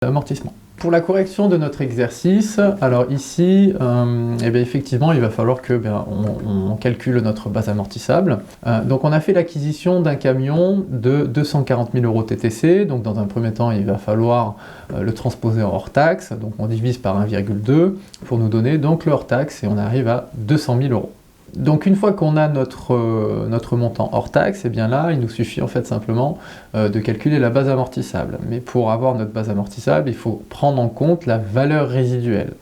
Amortissement. Pour la correction de notre exercice, alors ici, effectivement, il va falloir que on calcule notre base amortissable. Donc on a fait l'acquisition d'un camion de 240 000 € TTC, donc dans un premier temps, il va falloir le transposer en hors taxe, donc on divise par 1,2 pour nous donner donc le hors taxe et on arrive à 200 000 €. Donc une fois qu'on a notre montant hors taxe, et bien là, il nous suffit en fait simplement de calculer la base amortissable. Mais pour avoir notre base amortissable, il faut prendre en compte la valeur résiduelle.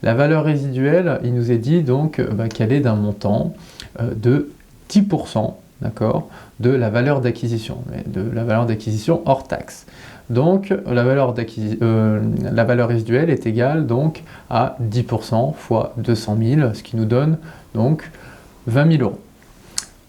La valeur résiduelle, il nous est dit donc qu'elle est d'un montant de 10%, d'accord, de la valeur d'acquisition, de la valeur d'acquisition hors taxe. Donc la valeur résiduelle est égale donc à 10% fois 200 000, ce qui nous donne donc 20 000 €.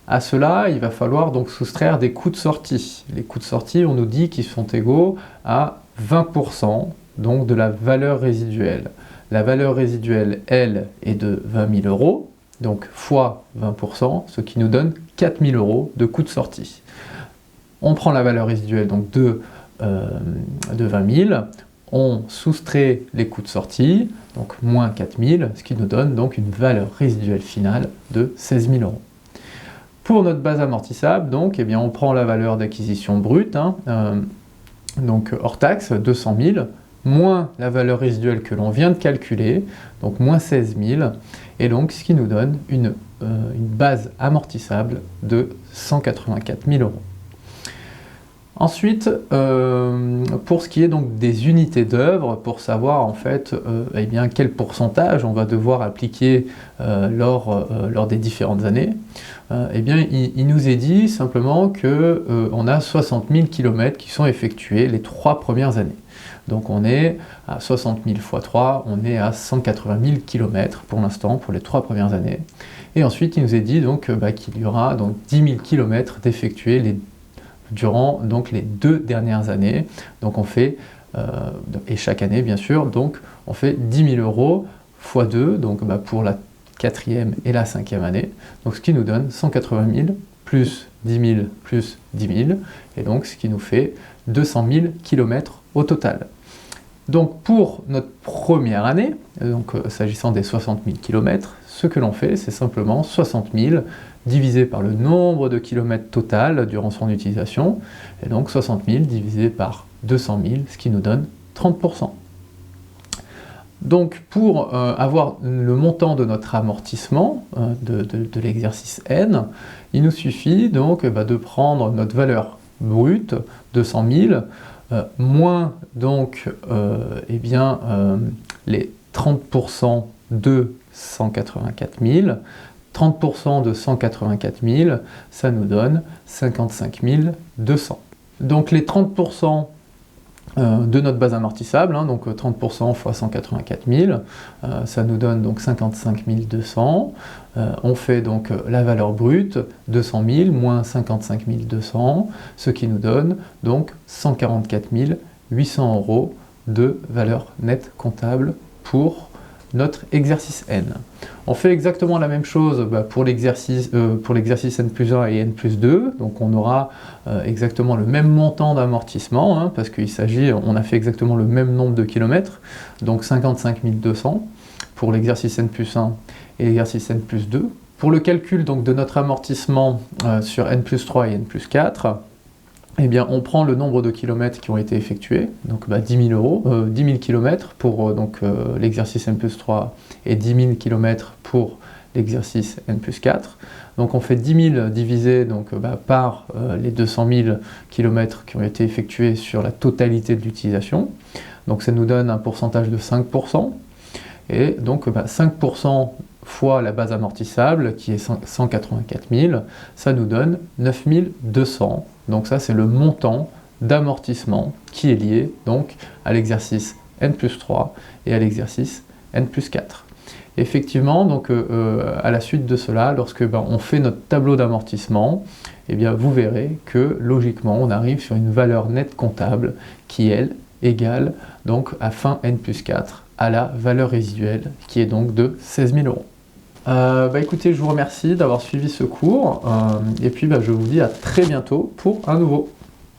À cela, il va falloir donc soustraire des coûts de sortie. Les coûts de sortie, on nous dit qu'ils sont égaux à 20% donc de la valeur résiduelle. La valeur résiduelle, elle, est de 20 000 €, donc fois 20%, ce qui nous donne 4 000 € de coûts de sortie. On prend la valeur résiduelle donc de 20 000, on soustrait les coûts de sortie, donc moins 4 000, ce qui nous donne donc une valeur résiduelle finale de 16 000 €. Pour notre base amortissable, donc, on prend la valeur d'acquisition brute, donc hors taxe, 200 000, moins la valeur résiduelle que l'on vient de calculer, donc moins 16 000, et donc ce qui nous donne une base amortissable de 184 000 €. Ensuite, pour ce qui est donc des unités d'œuvre, pour savoir en fait quel pourcentage on va devoir appliquer lors des différentes années, il nous est dit simplement qu'on a 60 000 km qui sont effectués les 3 premières années. Donc on est à 60 000 x 3, on est à 180 000 km pour l'instant pour les 3 premières années. Et ensuite il nous est dit donc qu'il y aura donc 10 000 km d'effectués durant donc les 2 dernières années. Donc on fait, et chaque année bien sûr, donc on fait 10 000 € x 2, donc pour la 4e et la 5e année, donc ce qui nous donne 180 000 plus 10 000 plus 10 000, et donc ce qui nous fait 200 000 km au total. Donc pour notre première année, donc s'agissant des 60 000 km, ce que l'on fait, c'est simplement 60 000 divisé par le nombre de kilomètres total durant son utilisation, et donc 60 000 divisé par 200 000, ce qui nous donne 30%. Donc pour avoir le montant de notre amortissement de l'exercice N, il nous suffit donc de prendre notre valeur brute, 200 000, moins donc les 30% de 184 000, 30% de 184 000, ça nous donne 55 200. Donc les 30% de notre base amortissable, donc 30% fois 184 000, ça nous donne donc 55 200. On fait donc la valeur brute, 200 000 moins 55 200, ce qui nous donne donc 144 800 € de valeur nette comptable pour notre exercice N. On fait exactement la même chose pour l'exercice N+1 et N+2, donc on aura exactement le même montant d'amortissement, parce on a fait exactement le même nombre de kilomètres, donc 55 200 pour l'exercice N+1 et l'exercice N+2. Pour le calcul donc, de notre amortissement sur N+3 et N+4, on prend le nombre de kilomètres qui ont été effectués, donc 10 000 km pour l'exercice N+3 et 10 000 km pour l'exercice N+4. Donc on fait 10 000 divisé par les 200 000 km qui ont été effectués sur la totalité de l'utilisation. Donc ça nous donne un pourcentage de 5%. Et donc 5% fois la base amortissable, qui est 184 000, ça nous donne 9 200. Donc ça, c'est le montant d'amortissement qui est lié donc à l'exercice N+3 et à l'exercice N+4. Effectivement, donc à la suite de cela, lorsque on fait notre tableau d'amortissement, vous verrez que logiquement, on arrive sur une valeur nette comptable qui, elle, égale donc à fin N+4 à la valeur résiduelle qui est donc de 16 000 €. Écoutez, je vous remercie d'avoir suivi ce cours et puis je vous dis à très bientôt pour un nouveau.